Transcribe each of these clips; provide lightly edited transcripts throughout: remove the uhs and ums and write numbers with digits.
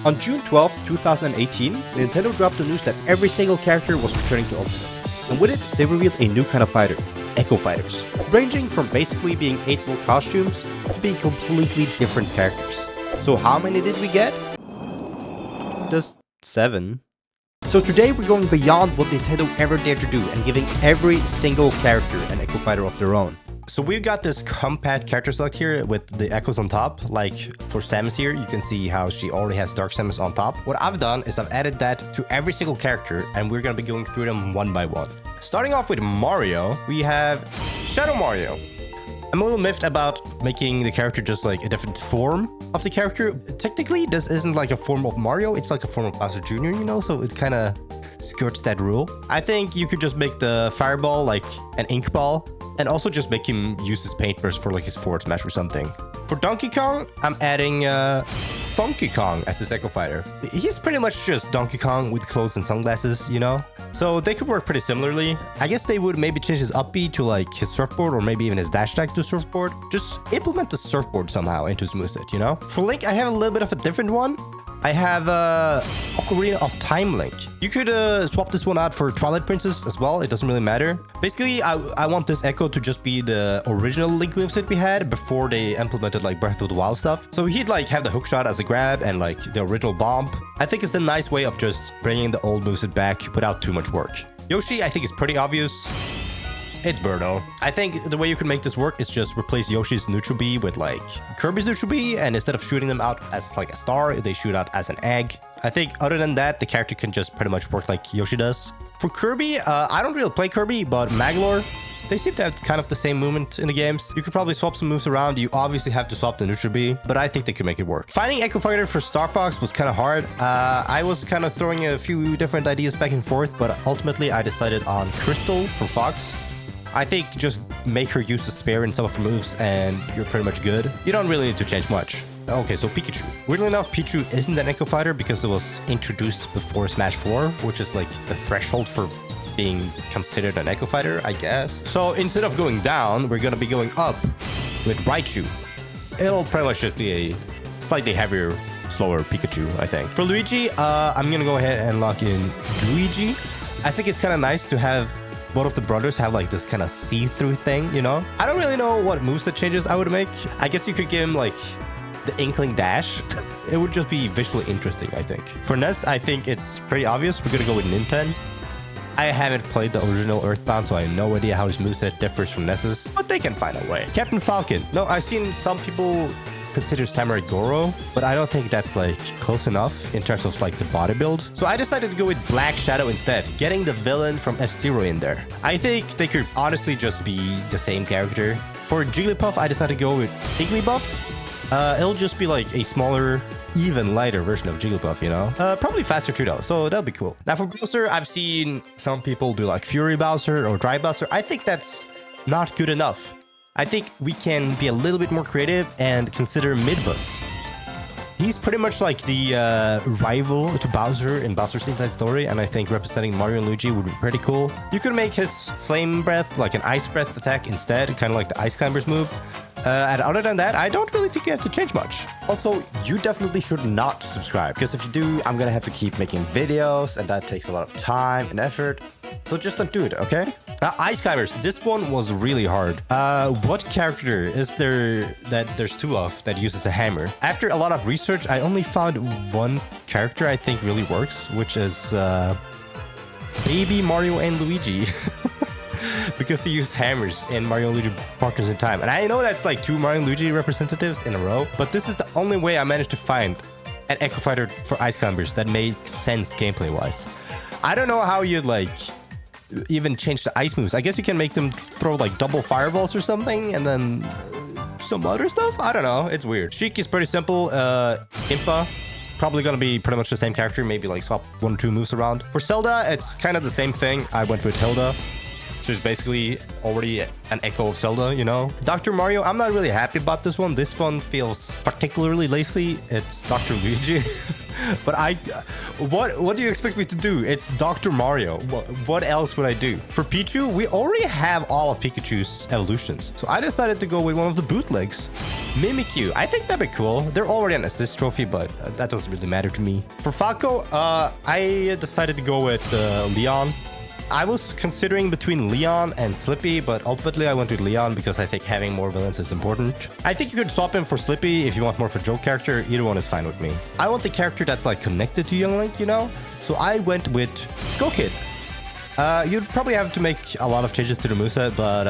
On June 12, 2018, Nintendo dropped the news that every single character was returning to Ultimate. And with it, they revealed a new kind of fighter, Echo Fighters, ranging from basically being 8 more costumes to being completely different characters. So how many did we get? Just 7. So today we're going beyond what Nintendo ever dared to do and giving every single character an Echo Fighter of their own. So we've got this compact character select here with the echoes on top. Like for Samus here, you can see how she already has Dark Samus on top. What I've done is I've added that to every single character, and we're going to be going through them one by one. Starting off with Mario, we have Shadow Mario. I'm a little miffed about making the character just like a different form of the character. Technically, this isn't like a form of Mario, it's like a form of Bowser Jr., you know, so it kind of skirts that rule. I think you could just make the fireball like an ink ball, and also just make him use his paintbrush for like his forward smash or something. For Donkey Kong, I'm adding Funky Kong as his Echo Fighter. He's pretty much just Donkey Kong with clothes and sunglasses, you know? So they could work pretty similarly. I guess they would maybe change his up B to like his surfboard, or maybe even his dash attack to surfboard. Just implement the surfboard somehow into his moveset, you know? For Link, I have a little bit of a different one. I have Ocarina of Time Link. You could swap this one out for Twilight Princess as well. It doesn't really matter. Basically, I want this Echo to just be the original Link moveset we had before they implemented like Breath of the Wild stuff. So he'd like have the hook shot as a grab and like the original bomb. I think it's a nice way of just bringing the old moveset back without too much work. Yoshi, I think is pretty obvious. It's Birdo. I think the way you can make this work is just replace Yoshi's neutral B with like Kirby's neutral B, and instead of shooting them out as like a star, they shoot out as an egg. I think other than that, the character can just pretty much work like Yoshi does. For Kirby, I don't really play Kirby, but Maglor, they seem to have kind of the same movement in the games. You could probably swap some moves around. You obviously have to swap the neutral B, but I think they could make it work. Finding Echo Fighter for Star Fox was kind of hard. I was kind of throwing a few different ideas back and forth, but ultimately I decided on Crystal for Fox. I think just make her use the spare in some of her moves and you're pretty much good. You don't really need to change much. Okay, so Pikachu. Weirdly enough, Pikachu isn't an Echo Fighter because it was introduced before Smash 4, which is like the threshold for being considered an Echo Fighter, I guess. So instead of going down, we're gonna be going up with Raichu. It'll pretty much just be a slightly heavier, slower Pikachu, I think. For Luigi, I'm gonna go ahead and lock in Luigi. I think it's kind of nice to have both of the brothers have like this kind of see-through thing, you know? I don't really know what moveset changes I would make. I guess you could give him like the Inkling Dash. It would just be visually interesting, I think. For Ness, I think it's pretty obvious. We're gonna go with Ninten. I haven't played the original Earthbound, so I have no idea how his moveset differs from Ness's, but they can find a way. Captain Falcon. No, I've seen some people consider Samurai Goro, but I don't think that's like close enough in terms of like the body build. So I decided to go with Black Shadow instead, getting the villain from F-Zero in there. I think they could honestly just be the same character. For Jigglypuff, I decided to go with Jigglypuff. It'll just be like a smaller, even lighter version of Jigglypuff, you know? Probably faster too though, so that'll be cool. Now for Bowser, I've seen some people do like Fury Bowser or Dry Bowser. I think that's not good enough. I think we can be a little bit more creative and consider Midbus. He's pretty much like the rival to Bowser in Bowser's Inside Story, and I think representing Mario and Luigi would be pretty cool. You could make his Flame Breath like an Ice Breath attack instead, kind of like the Ice Climbers move. And other than that, I don't really think you have to change much. Also, you definitely should not subscribe, because if you do, I'm gonna have to keep making videos, and that takes a lot of time and effort. So just don't do it, okay? Now, Ice Climbers. This one was really hard. What character is there that there's two of that uses a hammer? After a lot of research, I only found one character I think really works, which is Baby Mario and Luigi. Because they use hammers in Mario and Luigi Partners in Time. And I know that's like 2 Mario and Luigi representatives in a row, but this is the only way I managed to find an Echo Fighter for Ice Climbers that makes sense gameplay-wise. I don't know how you'd like even change the ice moves. I guess you can make them throw like double fireballs or something, and then some other stuff. I don't know. It's weird. Sheik is pretty simple. Impa, probably gonna be pretty much the same character. Maybe like swap 1 or 2 moves around. For Zelda, it's kind of the same thing. I went with Hilda. She's basically already an echo of Zelda, you know? Dr. Mario, I'm not really happy about this one. This one feels particularly lazy. It's Dr. Luigi. But what do you expect me to do? It's Dr. Mario. What else would I do? For Pichu, we already have all of Pikachu's evolutions. So I decided to go with one of the bootlegs. Mimikyu. I think that'd be cool. They're already an assist trophy, but that doesn't really matter to me. For Falco, I decided to go with Leon. I was considering between Leon and Slippy, but ultimately I went with Leon because I think having more villains is important. I think you could swap him for Slippy if you want more of a joke character. Either one is fine with me. I want the character that's like connected to Young Link, you know? So I went with Skull Kid. You'd probably have to make a lot of changes to the moveset, but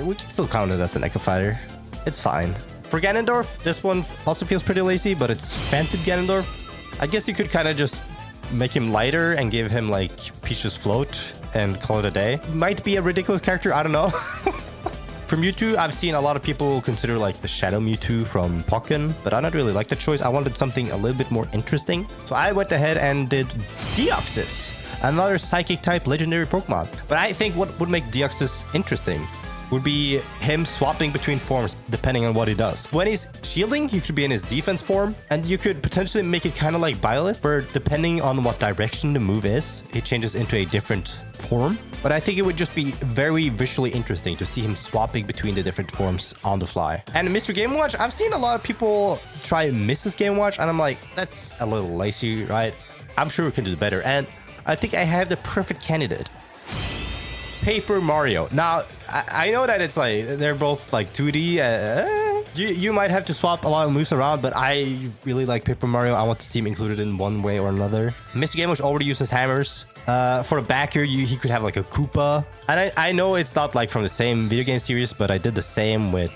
we can still count it as an Echo Fighter. It's fine. For Ganondorf, this one also feels pretty lazy, but it's Phantom Ganondorf. I guess you could kind of just make him lighter and give him like Peach's float and call it a day. Might be a ridiculous character, I don't know. For Mewtwo, I've seen a lot of people consider like the Shadow Mewtwo from Pokken, but I don't really like that choice. I wanted something a little bit more interesting. So I went ahead and did Deoxys, another psychic type legendary Pokemon. But I think what would make Deoxys interesting would be him swapping between forms depending on what he does. When he's shielding, he could be in his defense form, and you could potentially make it kind of like Byleth, where depending on what direction the move is, it changes into a different form. But I think it would just be very visually interesting to see him swapping between the different forms on the fly. And Mr. Game Watch, I've seen a lot of people try Mrs. Game Watch, and I'm like, that's a little lazy, right? I'm sure we can do better, and I think I have the perfect candidate. Paper Mario. Now, I know that it's like they're both like 2D. You might have to swap a lot of moves around, but I really like Paper Mario. I want to see him included in one way or another. Mr. Game Watch already uses hammers. For a backer, he could have like a Koopa. And I know it's not like from the same video game series, but I did the same with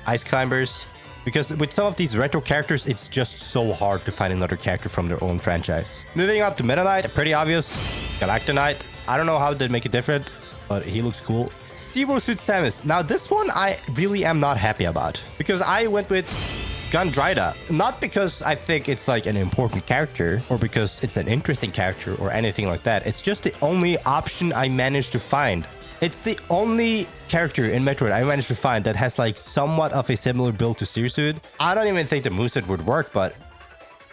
Ice Climbers. Because with some of these retro characters, it's just so hard to find another character from their own franchise. Moving on to Meta Knight, pretty obvious. Galactonite. I don't know how they make it different, but he looks cool. Zero Suit Samus. Now this one I really am not happy about because I went with Gundryda. Not because I think it's like an important character or because it's an interesting character or anything like that. It's just the only option I managed to find. It's the only character in Metroid I managed to find that has like somewhat of a similar build to Zero Suit. I don't even think the moveset would work, but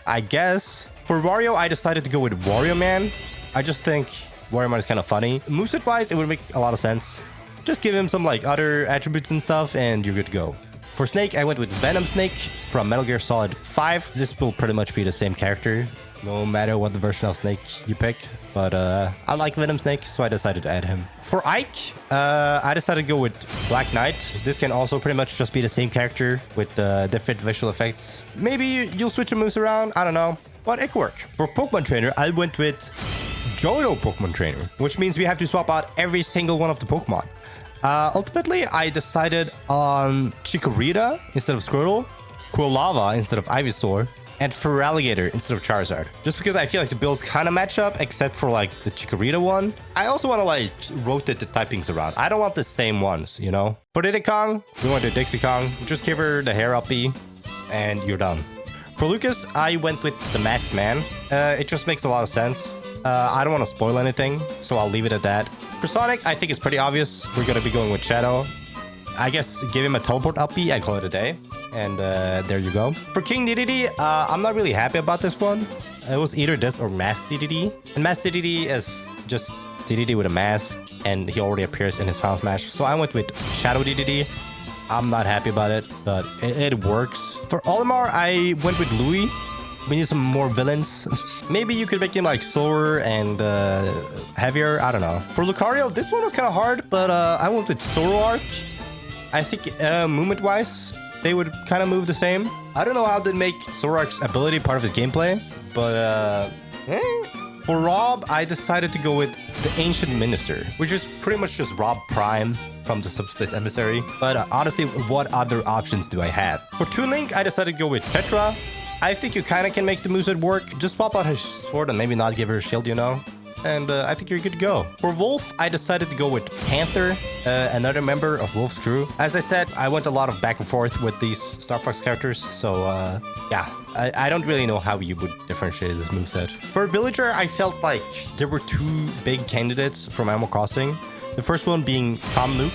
I guess. For Wario, I decided to go with Wario Man. I just think Wario Man is kind of funny. Moveset wise, it would make a lot of sense. Just give him some like other attributes and stuff and you're good to go. For Snake, I went with Venom Snake from Metal Gear Solid 5. This will pretty much be the same character, no matter what the version of Snake you pick. But I like Venom Snake, so I decided to add him. For Ike, I decided to go with Black Knight. This can also pretty much just be the same character with different visual effects. Maybe you'll switch the moves around, I don't know. But it could work. For Pokemon Trainer, I went with Johto Pokemon Trainer, which means we have to swap out every single one of the Pokemon. Ultimately, I decided on Chikorita instead of Squirtle, Quilava instead of Ivysaur, and Feraligatr instead of Charizard. Just because I feel like the builds kind of match up, except for like the Chikorita one. I also want to like rotate the typings around. I don't want the same ones, you know? For Diddy Kong, we went to Dixie Kong. Just give her the hair uppy, and you're done. For Lucas, I went with the Masked Man. It just makes a lot of sense. I don't want to spoil anything, so I'll leave it at that. For Sonic, I think it's pretty obvious. We're going to be going with Shadow. I guess give him a teleport uppy and call it a day. And there you go. For King Dedede, I'm not really happy about this one. It was either this or Masked Dedede. And Masked Dedede is just Dedede with a mask. And he already appears in his Final Smash. So I went with Shadow Dedede. I'm not happy about it, but it works. For Olimar, I went with Louis. We need some more villains. Maybe you could make him like slower and heavier. I don't know. For Lucario, this one was kind of hard, but I went with Zoroark. I think movement-wise, they would kind of move the same. I don't know how they'd make Zoroark's ability part of his gameplay, but For Rob, I decided to go with the Ancient Minister, which is pretty much just Rob Prime from the Subspace Emissary. But honestly, what other options do I have? For Toon Link, I decided to go with Tetra. I think you kind of can make the moveset work. Just swap out her sword and maybe not give her a shield, you know? And I think you're good to go. For Wolf, I decided to go with Panther, another member of Wolf's crew. As I said, I went a lot of back and forth with these Star Fox characters. So yeah, I don't really know how you would differentiate this moveset. For Villager, I felt like there were two big candidates from Animal Crossing. The first one being Tom Nook.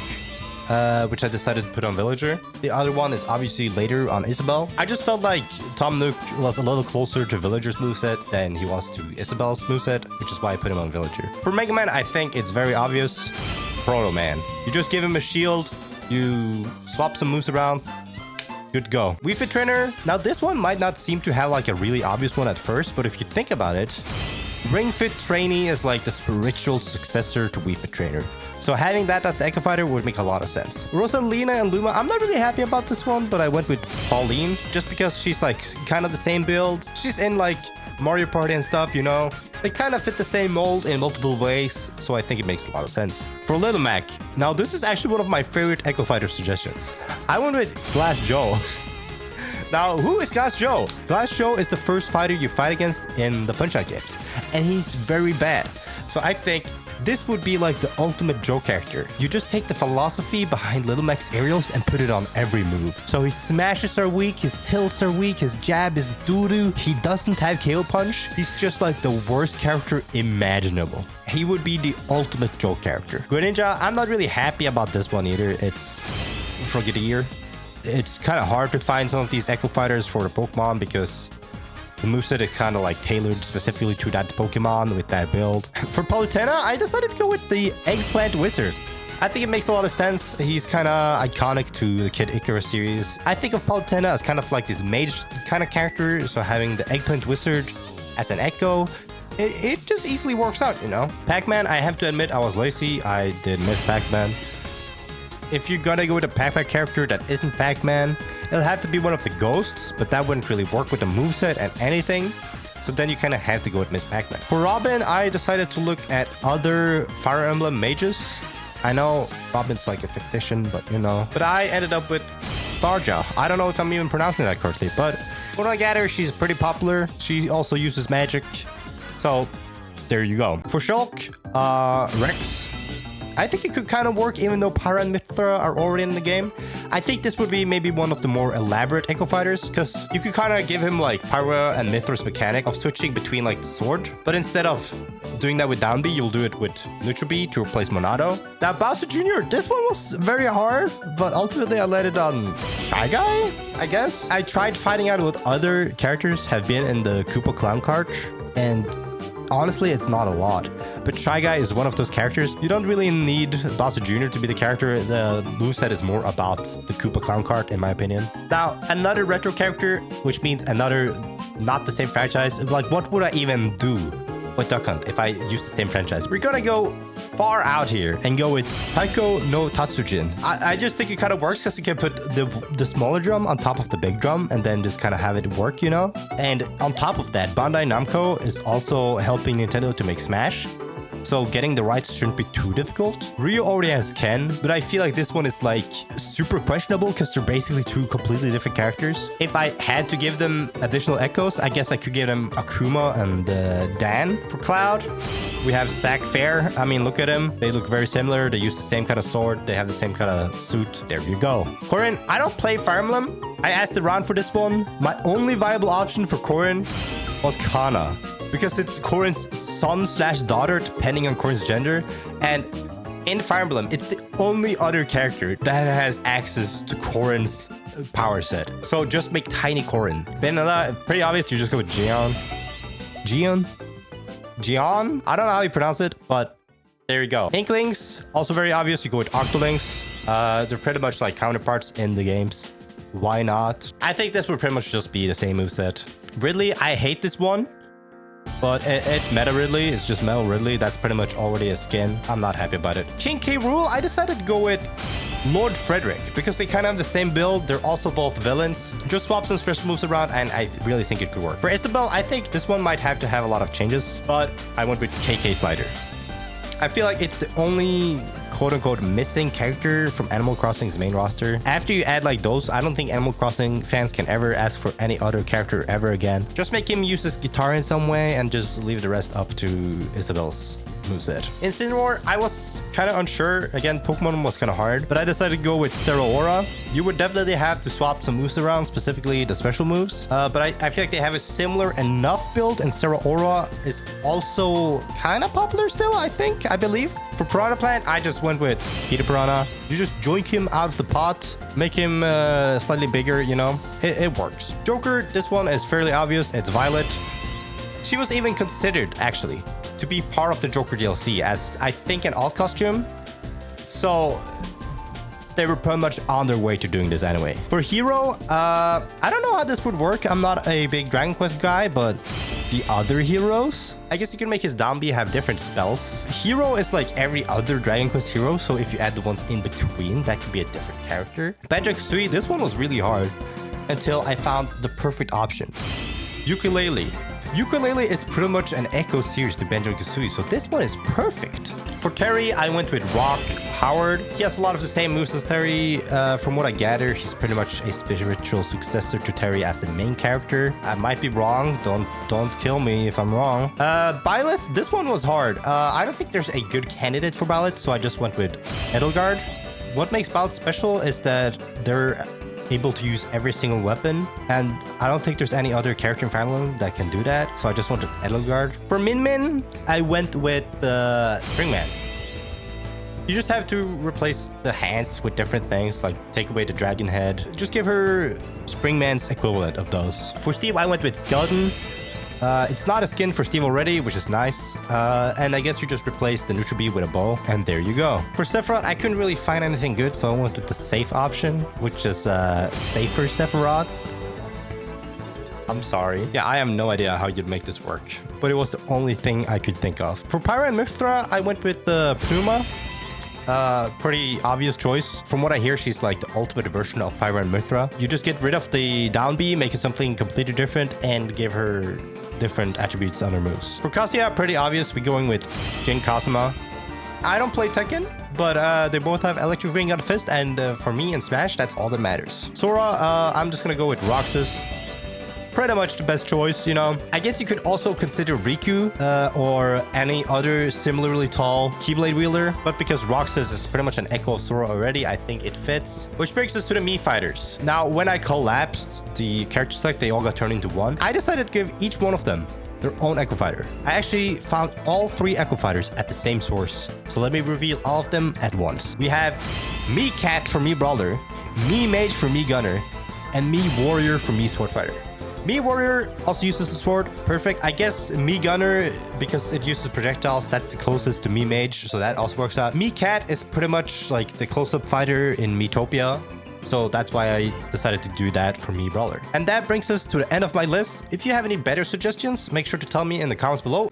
which I decided to put on Villager. The other one is obviously later on Isabelle. I just felt like Tom Nook was a little closer to Villager's moveset than he was to Isabelle's moveset, which is why I put him on Villager. For Mega Man, I think it's very obvious. Proto Man. You just give him a shield, you swap some moves around, good go. Wii Fit Trainer. Now this one might not seem to have like a really obvious one at first, but if you think about it, Ring Fit Trainee is like the spiritual successor to Wii Fit Trainer. So having that as the Echo Fighter would make a lot of sense. Rosalina and Luma, I'm not really happy about this one, but I went with Pauline just because she's like kind of the same build. She's in like Mario Party and stuff, you know. They kind of fit the same mold in multiple ways, so I think it makes a lot of sense. For Little Mac, now this is actually one of my favorite Echo Fighter suggestions. I went with Glass Joe. Now, who is Glass Joe? Glass Joe is the first fighter you fight against in the Punch-Out games, and he's very bad. So I think this would be like the ultimate Joe character. You just take the philosophy behind Little Mac's aerials and put it on every move. So his smashes are weak, his tilts are weak, his jab is doo-doo. He doesn't have KO punch. He's just like the worst character imaginable. He would be the ultimate Joe character. Greninja, I'm not really happy about this one either. It's Frogadier. It's kind of hard to find some of these Echo Fighters for the Pokemon because the moveset is kind of like tailored specifically to that Pokemon with that build. For Palutena, I decided to go with the Eggplant Wizard. I think it makes a lot of sense. He's kind of iconic to the Kid Icarus series. I think of Palutena as kind of like this mage kind of character. So having the Eggplant Wizard as an Echo, it just easily works out, you know? Pac-Man, I have to admit I was lazy. I did miss Pac-Man. If you're gonna go with a Pac-Man character that isn't Pac-Man, it'll have to be one of the ghosts, but that wouldn't really work with the moveset and anything. So then you kind of have to go with Miss Pac-Man. For Robin, I decided to look at other Fire Emblem mages. I know Robin's like a tactician, but you know. But I ended up with Tharja. I don't know if I'm even pronouncing that correctly, but when I gather, she's pretty popular. She also uses magic. So there you go. For Shulk, Rex. I think it could kind of work even though Pyra and Mithra are already in the game. I think this would be maybe one of the more elaborate Echo Fighters because you could kind of give him like Pyra and Mithra's mechanic of switching between like the sword. But instead of doing that with Down B, you'll do it with Neutral B to replace Monado. Now Bowser Jr., this one was very hard, but ultimately I landed on Shy Guy, I guess. I tried finding out what other characters have been in the Koopa Clown cart, and honestly, it's not a lot. But Shy Guy is one of those characters. You don't really need Bowser Jr. to be the character. The moveset is more about the Koopa Clown cart, in my opinion. Now, another retro character, which means another not the same franchise. Like, what would I even do with Duck Hunt if I use the same franchise? We're gonna go far out here and go with Taiko no Tatsujin. I just think it kind of works because you can put the smaller drum on top of the big drum and then just kind of have it work, you know? And on top of that, Bandai Namco is also helping Nintendo to make Smash. So getting the rights shouldn't be too difficult. Ryu already has Ken, but I feel like this one is like super questionable because they're basically two completely different characters. If I had to give them additional echoes, I guess I could give them Akuma and Dan. For Cloud, we have Zack Fair. I mean, look at him. They look very similar. They use the same kind of sword. They have the same kind of suit. There you go. Corrin, I don't play Fire Emblem. I asked around for this one. My only viable option for Corrin was Kana, because it's Corrin's son/daughter, depending on Corrin's gender. And in Fire Emblem, it's the only other character that has access to Corrin's power set. So just make tiny Corrin. Vanilla, pretty obvious. You just go with Gion. Gion? Gion? I don't know how you pronounce it, but there you go. Inklings, also very obvious. You go with Octolings. They're pretty much like counterparts in the games. Why not? I think this would pretty much just be the same moveset. Ridley, I hate this one, but it's Meta Ridley. It's just Metal Ridley. That's pretty much already a skin. I'm not happy about it. King K. Rool, I decided to go with Lord Frederick because they kind of have the same build. They're also both villains. Just swap some special moves around, and I really think it could work. For Isabelle, I think this one might have to have a lot of changes, but I went with KK Slider. I feel like it's the only quote-unquote missing character from Animal Crossing's main roster. After you add like those, I don't think Animal Crossing fans can ever ask for any other character ever again. Just make him use his guitar in some way and just leave the rest up to Isabelle's moveset. Incineroar, I was kind of unsure. Again, Pokemon was kind of hard, but I decided to go with Zeraora. You would definitely have to swap some moves around, specifically the special moves. But I feel like they have a similar enough build, and Zeraora is also kind of popular still, I believe. For Piranha Plant, I just went with Peter Piranha. You just joink him out of the pot, make him slightly bigger, you know? It works. Joker, this one is fairly obvious. It's Violet. She was even considered, actually, to be part of the Joker DLC as, I think, an alt costume. So they were pretty much on their way to doing this anyway. For Hero, I don't know how this would work. I'm not a big Dragon Quest guy, but the other heroes, I guess you can make his Dambi have different spells. Hero is like every other Dragon Quest hero, so if you add the ones in between, that could be a different character. Banjo-Kazooie, this one was really hard until I found the perfect option. Ukulele. Ukulele is pretty much an echo series to Banjo-Kazooie, so this one is perfect. For Terry, I went with Rock Howard. He has a lot of the same moves as Terry. From what I gather, he's pretty much a spiritual successor to Terry as the main character. I might be wrong. Don't kill me if I'm wrong. Byleth, this one was hard. I don't think there's a good candidate for Byleth, so I just went with Edelgard. What makes Byleth special is that they're able to use every single weapon, and I don't think there's any other character in Fire Emblem that can do that, so I just wanted Edelgard. For Min Min, I went with the Springman. You just have to replace the hands with different things, like take away the dragon head. Just give her Springman's equivalent of those. For Steve, I went with Skeleton. It's not a skin for Steve already, which is nice. And I guess you just replace the Neutral Bee with a bow, and there you go. For Sephiroth, I couldn't really find anything good, so I went with the safe option, which is safer Sephiroth. I'm sorry. Yeah, I have no idea how you'd make this work, but it was the only thing I could think of. For Pyra and Mythra, I went with the Puma. Pretty obvious choice. From what I hear, she's like the ultimate version of Pyra and Mythra. You just get rid of the down B, make it something completely different, and give her different attributes on her moves. For Kazuya, pretty obvious. We're going with Jin Kazuma. I don't play Tekken, but they both have Electric Ring on the Fist, and for me in Smash, that's all that matters. Sora, I'm just gonna go with Roxas. Pretty much the best choice, you know. I guess you could also consider Riku or any other similarly tall Keyblade wielder, but because Roxas is pretty much an echo of Sora already, I think it fits. Which brings us to the Mii Fighters. Now, when I collapsed the character select, they all got turned into one. I decided to give each one of them their own Echo Fighter. I actually found all 3 Echo Fighters at the same source, so let me reveal all of them at once. We have Mii Cat for Mii Brawler, Mii Mage for Mii Gunner, and Mii Warrior for Mii Sword Fighter. Mii Warrior also uses the sword. Perfect. I guess Mii Gunner, because it uses projectiles, that's the closest to Mii Mage, so that also works out. Mii Cat is pretty much like the close-up fighter in Miitopia, so that's why I decided to do that for Mii Brawler. And that brings us to the end of my list. If you have any better suggestions, make sure to tell me in the comments below.